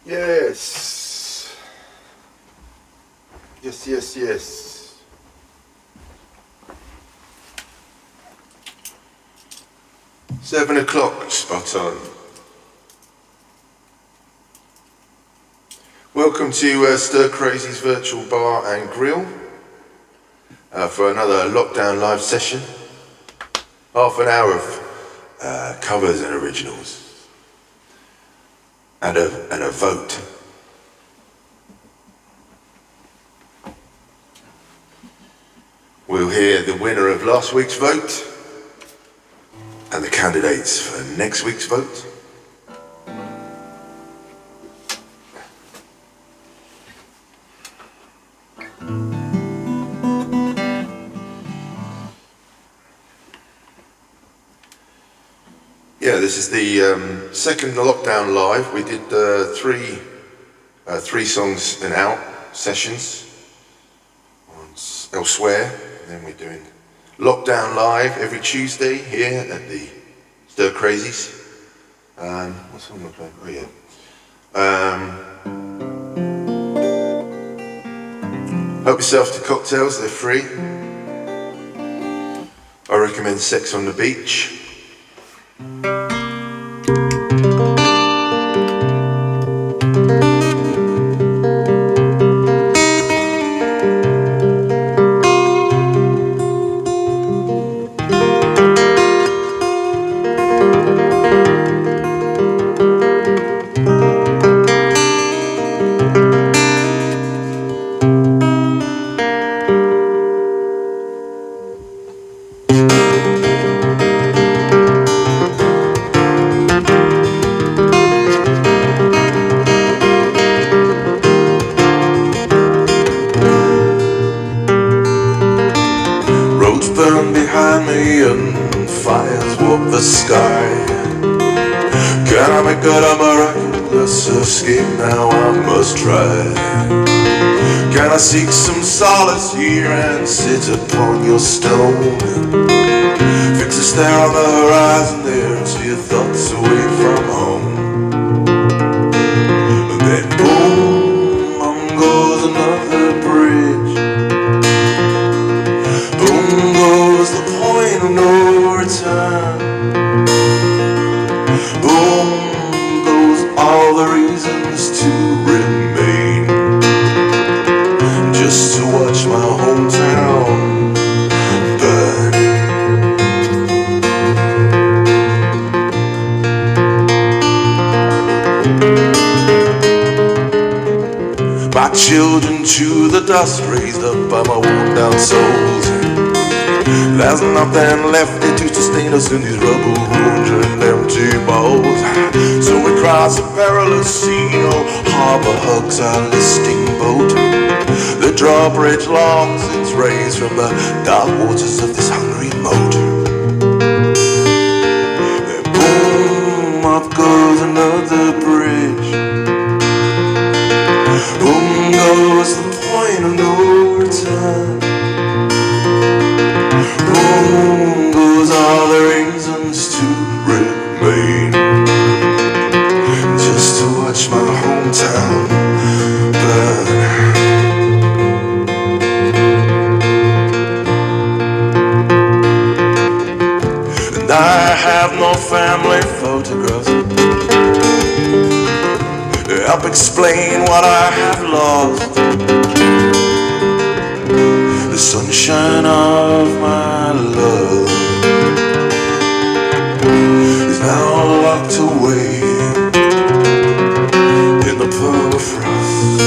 Yes. Yes, yes, yes. £7 spot on. Welcome to Stir Crazy's virtual bar and grill for another lockdown live session. Half an hour of covers and originals and a vote. We'll hear the winner of last week's vote and the candidates for next week's vote. Yeah, this is the second lockdown live. We did three songs and out sessions elsewhere. And then we're doing lockdown live every Tuesday here at the Stir Crazies. What song am I playing? Oh yeah. Help yourself to cocktails, they're free. I recommend Sex on the Beach. Burn behind me and fires warp the sky. Can I make good a miraculous escape? Now I must try. Can I seek some solace here and sit upon your stone? Fix a stare on the horizon there and steer thoughts away from home. And then boom, on goes another bridge. Boom goes the point of no return. Boom goes all the reasons to remain, just to watch my hometown burn. My children chew the dust raised up by my worn down souls. There's nothing left here to sustain us in these rubble ruins and empty bowls. So we cross a perilous sea, no harbor hugs our listing boat. The drawbridge long since raised from the dark waters of this hungry moat. Then boom, up goes another bridge. Boom goes the point of no return. Boom goes all the reasons to remain, just to watch my hometown burn. And I have no family photographs to help explain what I have lost. The sunshine of my love is now locked away in the permafrost.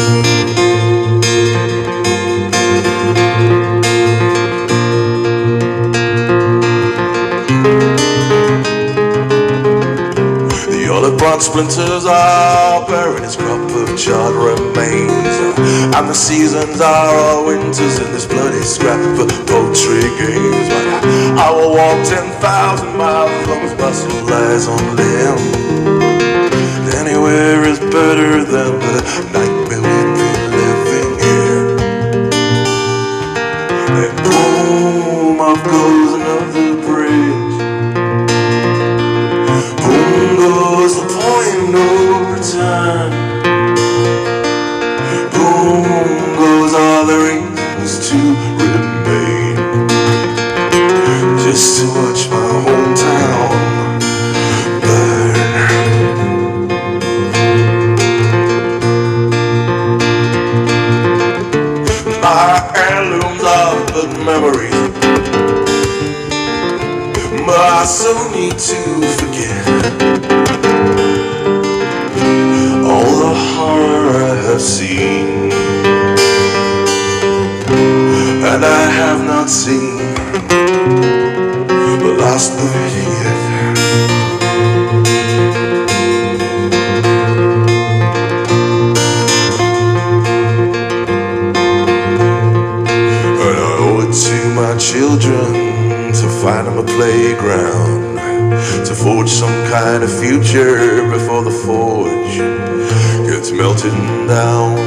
The olive branch splinters are bearing its crop of charred remains, and the seasons are all winters in this bloody scrap for poultry games. But I will walk 10,000 miles as long as my soul lies on limb. Anywhere is better than the nightmare we've been living here. And boom, off goes another bridge. Boom goes the point of no return. My heirlooms are but memories, but I so need to forget all the horror I have seen, and I have not seen the last of it yet. And I owe it to my children to find them a playground, to forge some kind of future before the forge gets melted down.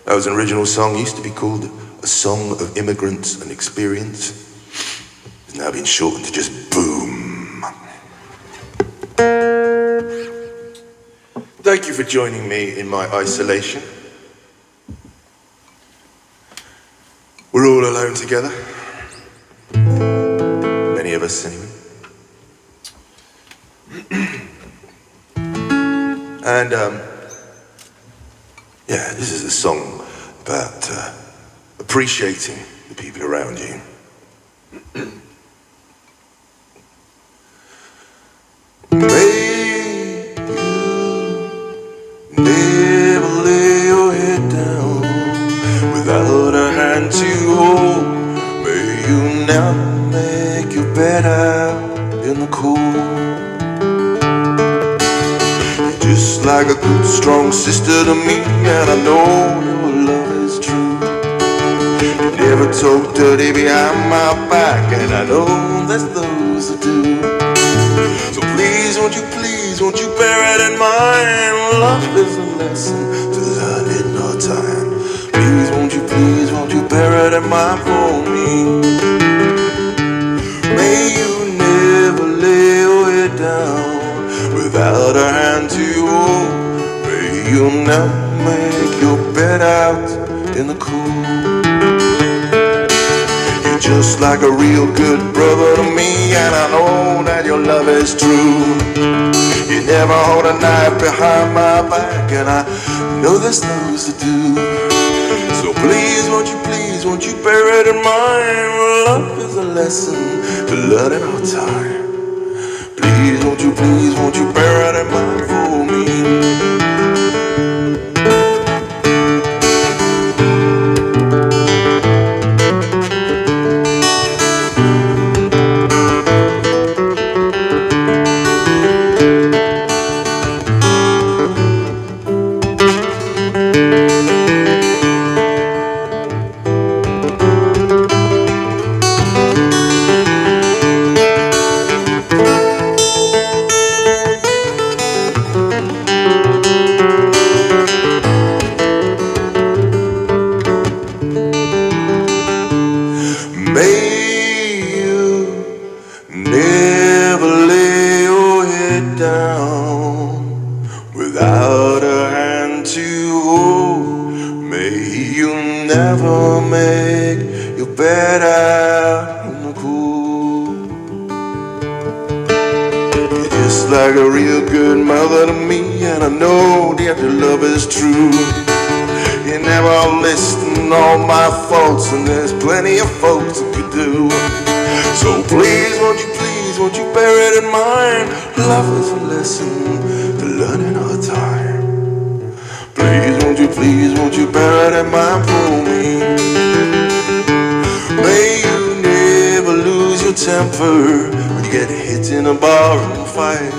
That was an original song, used to be called A Song of Immigrants and Experience. It's now been shortened to just Boom. Thank you for joining me in my isolation. We're all alone together. Many of us, anyway. And, yeah, this is a song about appreciating the people around you. May you never lay your head down without a hand to hold. May you never make your bed out in the cold. Just like a good strong sister to me, and I know your love is true. You never talk dirty behind my back, and I know there's those who do. So please, won't you bear it in mind? Love is a lesson to learn in no time. Please, won't you bear it in mind for me? May you never lay your head down without a hand to hold. May you never make your bed out in the cool. You're just like a real good brother to me, and I know that your love is true. You never hold a knife behind my back, and I know there's those that do. So please, won't you bear it in mind? Love is a lesson to learn in our time. Please, won't you bear it in mind for me? Without a hand to hold, may you never make your bed out in the cool. You're just like a real good mother to me, and I know that your love is true. You never listen all my faults, and there's plenty of folks that could do. So please, won't you bear it in mind? Love is a lesson to learn in our time. Please, won't you bear it in mind for me? May you never lose your temper when you get hit in a bar and fight.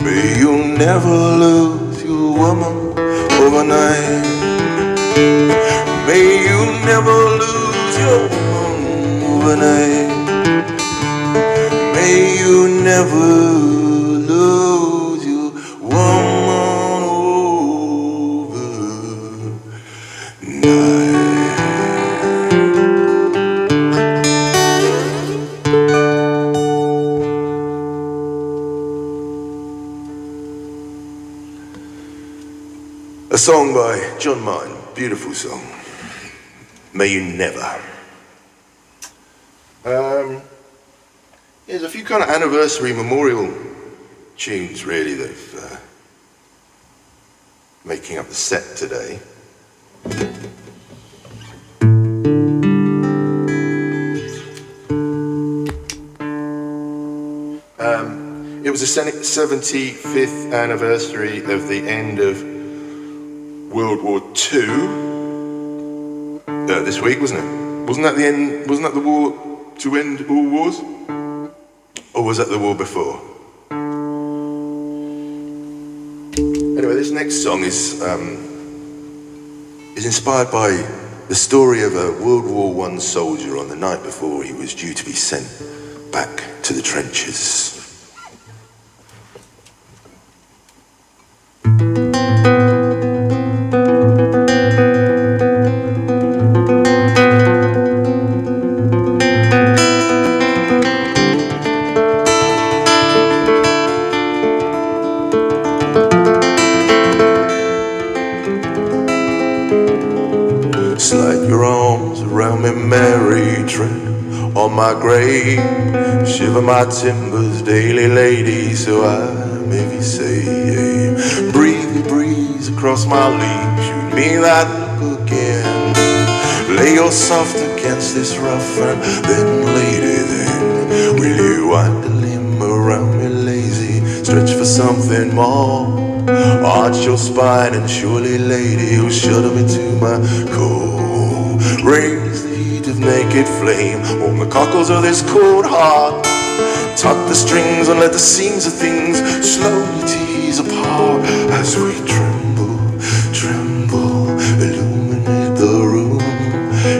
May you never lose your woman overnight. May you never lose your woman overnight. May you never lose your woman overnight. song by John Martin, beautiful song. May You Never. There's a few kind of anniversary memorial tunes really that making up the set today. It was the 75th anniversary of the end of World War II. This week, wasn't it? Wasn't that the end? Wasn't that the war to end all wars? Or was that the war before? Anyway, this next song is inspired by the story of a World War I soldier on the night before he was due to be sent back to the trenches. Slide your arms around me, Mary, tread on my grave, shiver my timbers daily, lady, so I may be saved. Breathe the breeze across my leaves, shoot me that look again. Lay your soft against this rough, and then, lady, then will you wind a limb around me, lazy, stretch for something more? Arch your spine and surely, lady, you'll shudder me to my core. Raise the heat of naked flame, warm the cockles of this cold heart. Tuck the strings and let the seams of things slowly tease apart. As we tremble, tremble, illuminate the room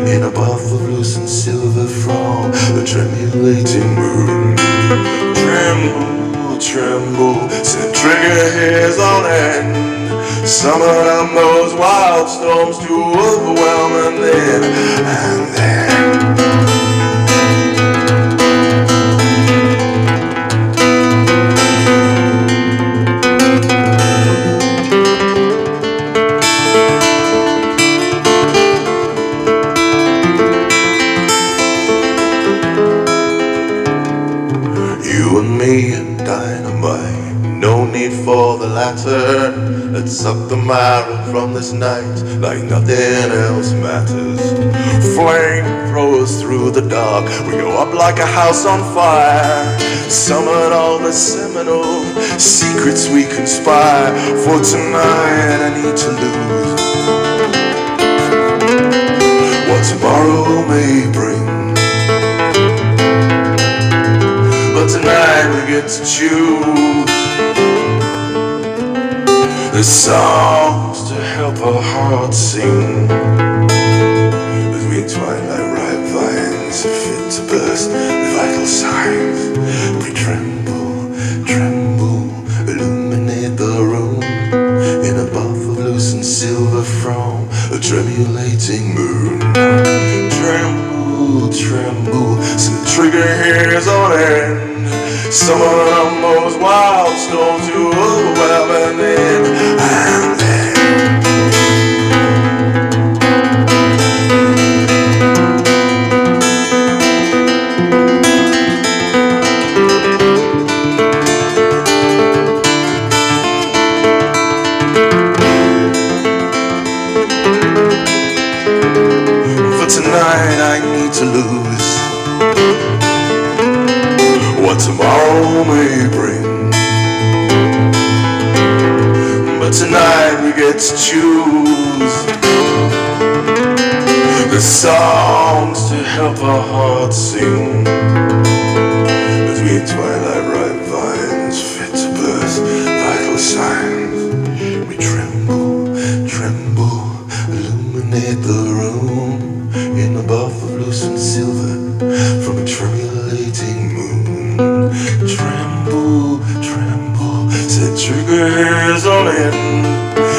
in a bath of lucent silver from the tremulating moon. Tremble, tremble, set trigger hairs on end. Summon on those wild storms to overwhelm, and then you and me and dynamite, no need for the latter. Let's suck the marrow from this night like nothing else matters. Flamethrowers through the dark, we go up like a house on fire. Summon all the seminal secrets we conspire. For tonight I need to lose what tomorrow may bring, but tonight we get to choose the songs to help our hearts sing. As we entwine like ripe vines, fit to burst with vital signs. We tremble, tremble, illuminate the room in a bath of lucent silver from a tremulating moon. Tremble, tremble, so the trigger hairs on end. Summon on those wild storms to overwhelm, and then for tonight I need to lose what tomorrow may bring, but tonight we get to choose the songs to help our hearts sing. As we entwine like ripe vines, fit to burst vital signs. We tremble, tremble, illuminate the room in a bath of lucent silver from a tremulating moon. Tremble, tremble, set trigger hairs on end.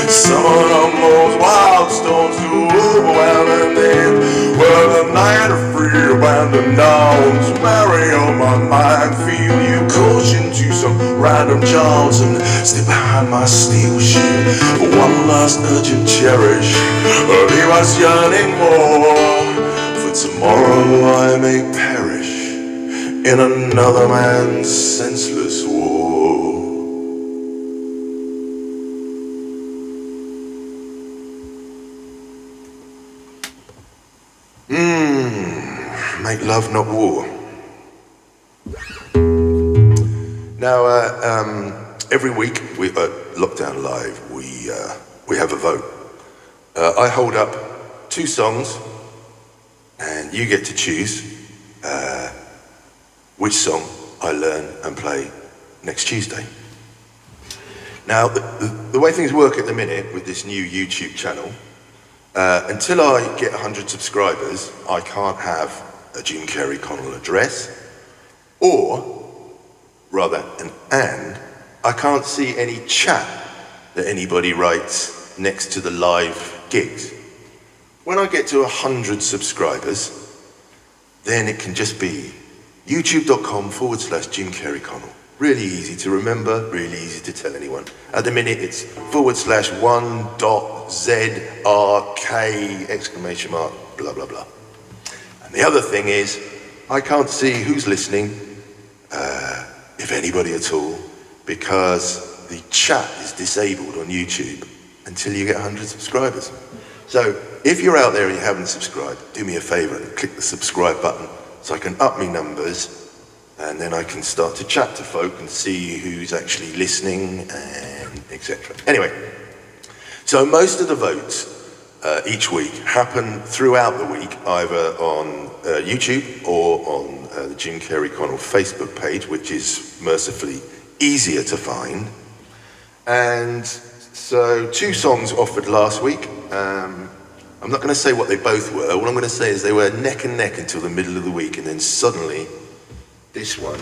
Summon on those wild storms to overwhelm, and then well, the night of free abandon dawns. Marry on my mind, feel you caution to some random chance and stay behind my steel sheet. One last urgent cherish, leave us yearning more. For tomorrow I may perish in another man's senseless war. Make love, not war. Now, every week we at Lockdown Live we have a vote. I hold up 2 songs, and you get to choose which song I learn and play next Tuesday. Now, the way things work at the minute with this new YouTube channel, until I get 100 subscribers, I can't have a Jim CAREY CONNELL address, or rather, and I can't see any chat that anybody writes next to the live gigs. When I get to 100 subscribers, then it can just be youtube.com/Jim CAREY CONNELL. Really easy to remember, really easy to tell anyone. At the minute it's /1.ZRK ! Blah blah blah. And the other thing is, I can't see who's listening, if anybody at all, because the chat is disabled on YouTube until you get 100 subscribers. So if you're out there and you haven't subscribed, do me a favor and click the subscribe button so I can up my numbers, and then I can start to chat to folk and see who's actually listening and etc. Anyway, so most of the votes each week happen throughout the week, either on YouTube or on the Jim CAREY CONNELL Facebook page, which is mercifully easier to find. And so 2 songs offered last week. I'm not going to say what they both were. All I'm going to say is they were neck and neck until the middle of the week, and then suddenly this one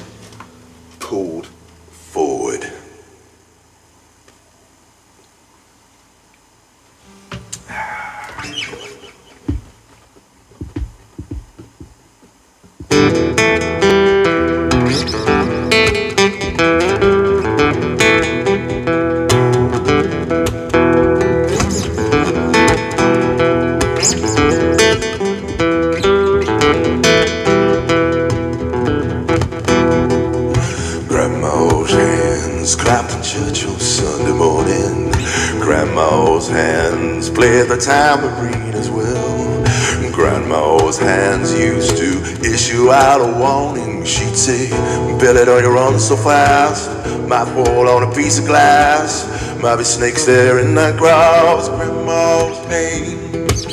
pulled forward. Grandma's hands clapped in church on Sunday morning. Grandma's hands played the tambourine as well. Grandma's hands used to issue out a warning. She'd say, Billy, don't you run so fast, might fall on a piece of glass, might be snakes there in that grass. Grandma's hands,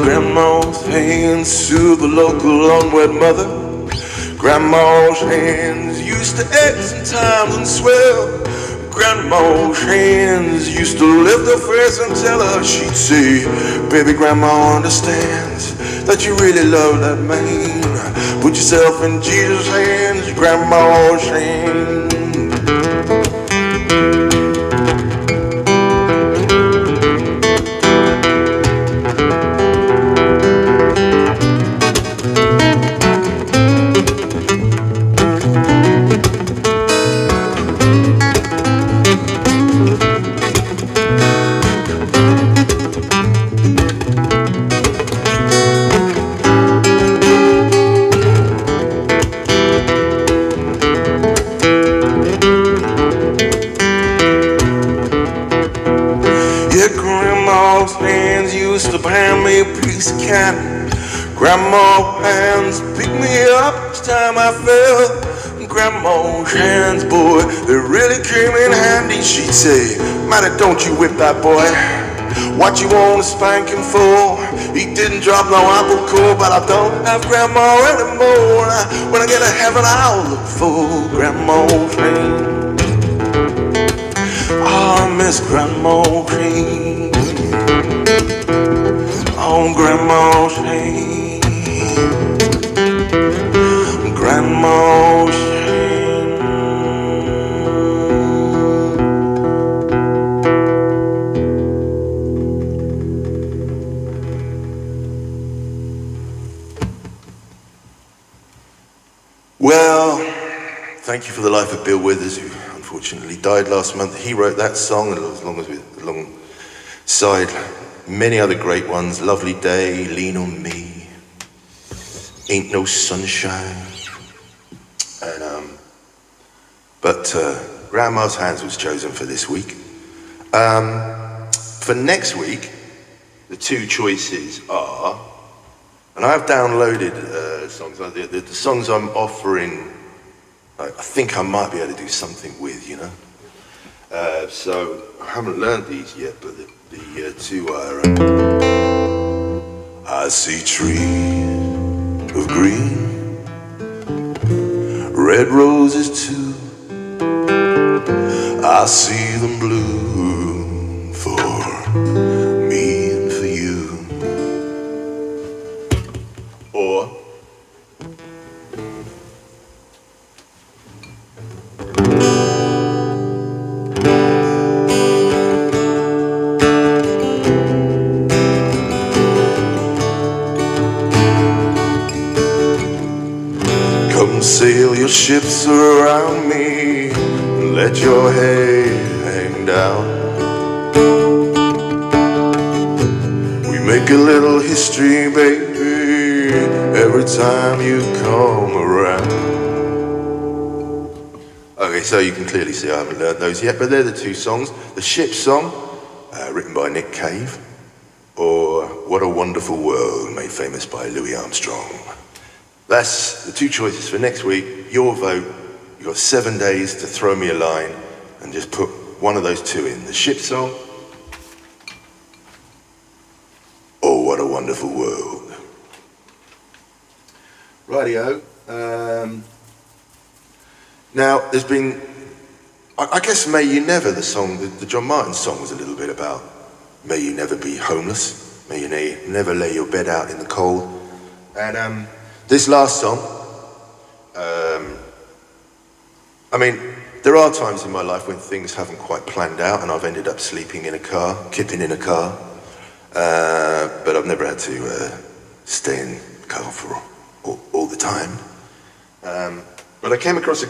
Grandma's hands soothe the local unwed mother. Grandma's hands used to ache sometimes and swell. Grandma's hands used to lift her face and tell her, she'd say, baby, Grandma understands that you really love that man. Put yourself in Jesus' hands, Grandma's hands. Grandma's hands used to hand me a piece of candy. Grandma's hands picked me up each time I fell. Grandma's hands, boy, they really came in handy. She'd say, Matty, don't you whip that boy. What you want to spank him for? He didn't drop no apple core, but I don't have Grandma anymore. When I get to heaven, I'll look for Grandma's hands. I miss Grandma's hands. Oh, Grandma's hands. Grandma's hands. Thank You for the Life of Bill Withers, who unfortunately died last month. He wrote that song alongside many other great ones. Lovely Day, Lean on Me, Ain't No Sunshine. But Grandma's Hands was chosen for this week. For next week, the two choices are, and I've downloaded songs, the songs I'm offering, I think I might be able to do something with, you know. So I haven't learned these yet, but the two are, I see trees of green, red roses too. I see them bloom for me and for you. Or come sail your ships around me, let your head hang down. We make a little history, baby, every time you come around. Okay, so you can clearly see I haven't learned those yet, but they're the two songs. The Ship Song, written by Nick Cave, or What a Wonderful World, made famous by Louis Armstrong. That's the two choices for next week. Your vote. You've got 7 days to throw me a line and just put one of those two in. The Ship Song or What a Wonderful World. Rightio. Now, there's been, I guess May You Never, the song, the John Martin song was a little bit about may you never be homeless, may you never lay your bed out in the cold. And this last song, I mean, there are times in my life when things haven't quite planned out and I've ended up sleeping in a car, kipping in a car, but I've never had to stay in the car for all the time. But I came across a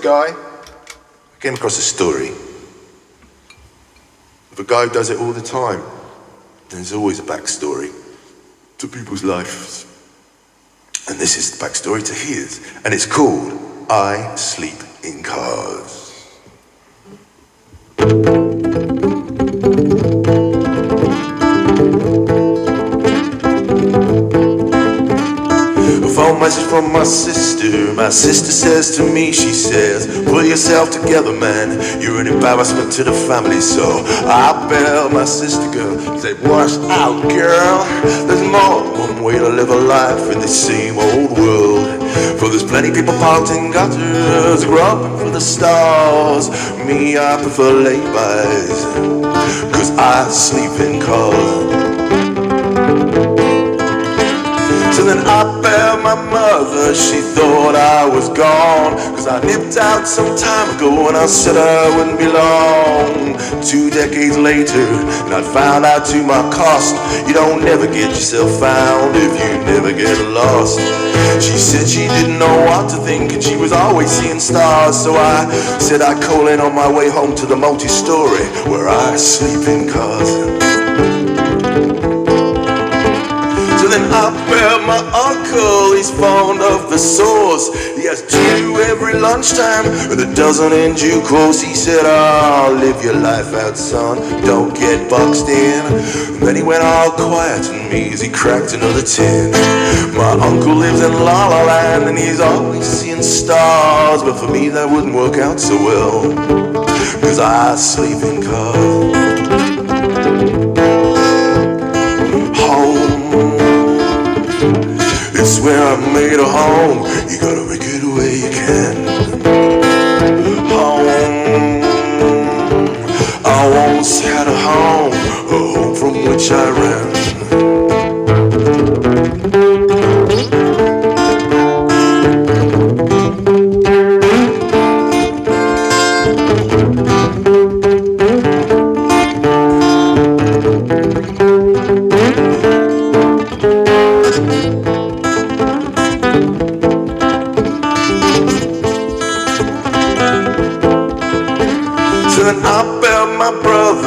story of a guy who does it all the time. There's always a backstory to people's lives. And this is the backstory to his, and it's called I Sleep in Cars. A phone message from my sister. My sister says to me, she says, pull yourself together, man. You're an embarrassment to the family. So I bail my sister, girl. Say, watch out, girl. There's more than one way to live a life in this same old world. For there's plenty people parked in gutters, groping for the stars. Me, I prefer lay-bys, 'cause I sleep in cars. So then I bailed my mother, she thought I was gone, 'cause I nipped out some time ago and I said I wouldn't be long. 2 decades later, and I found out to my cost, you don't never get yourself found if you never get lost. She said she didn't know what to think and she was always seeing stars. So I said I'd call in on my way home to the multi-story where I sleep in cars. So then I bailed my uncle, he's fond of the sauce. He has 2 every lunchtime with a dozen in due course. He said, oh, live your life out, son, don't get boxed in. And then he went all quiet on me as he cracked another 10. My uncle lives in La La Land and he's always seeing stars, but for me that wouldn't work out so well, 'cause I sleep in cars. Home, it's where I made a home. You gotta make it where you can. Home, I once had a home from which I ran.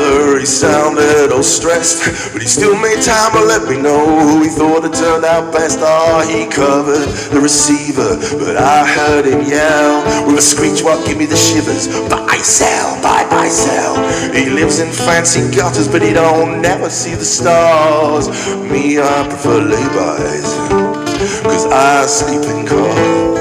brother, he sounded all stressed, but he still made time to let me know who he thought had turned out best. Oh, he covered the receiver, but I heard him yell with a screech what give me the shivers. Buy, sell, buy, sell. He lives in fancy gutters, but he don't never see the stars. Me, I prefer laybys, 'cause I sleep in cars.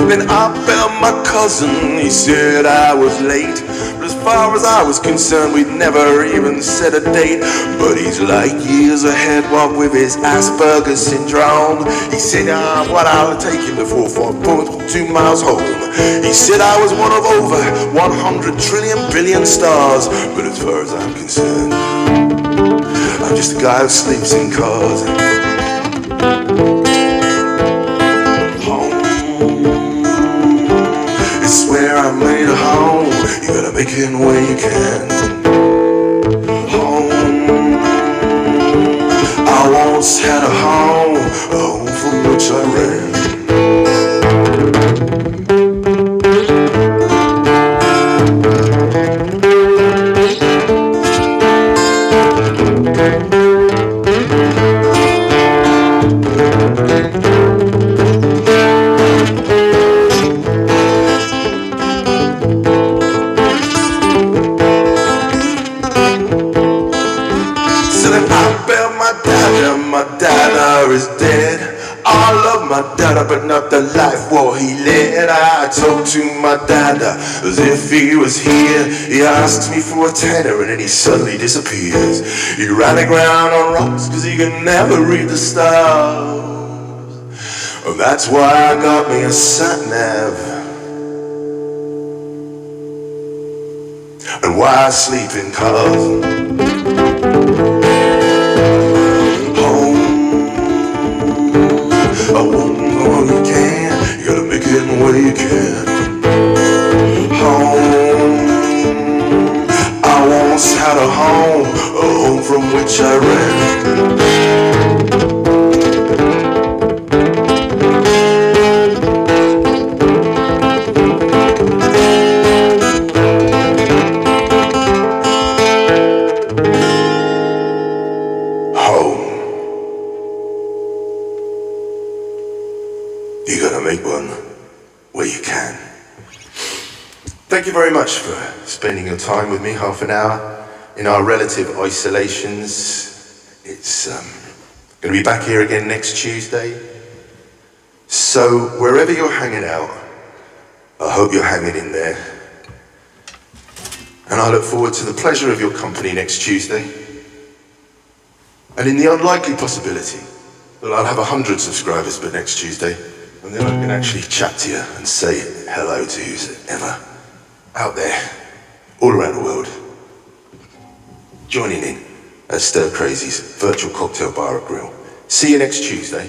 Then I felt my cousin, he said I was late, but as far as I was concerned, we'd never even set a date. But he's like years ahead, what with his Asperger's syndrome. He said, what I'll take him to 4.2 miles home. He said I was one of over 100 trillion billion stars, but as far as I'm concerned, I'm just a guy who sleeps in cars. It's where I made a home. You gotta make it where you can. Home. I once had a home from which I ran. My dada is dead. I love my dada, but not the life what he led. I talked to my dada as if he was here. He asks me for a tenner and then he suddenly disappears. He ran aground on rocks 'cause he could never read the stars. And that's why I got me a sat-nav, and why I sleep in cars. I won't go where you can, you gotta make it where you can. Home, I once had a home from which I ran. You gotta make one where you can. Thank you very much for spending your time with me, half an hour in our relative isolations. It's gonna be back here again next Tuesday. So wherever you're hanging out, I hope you're hanging in there. And I look forward to the pleasure of your company next Tuesday. And in the unlikely possibility that I'll have 100 subscribers by next Tuesday, and then I can actually chat to you and say hello to who's ever out there, all around the world, joining in at Stir Crazy's virtual cocktail bar at Grill. See you next Tuesday.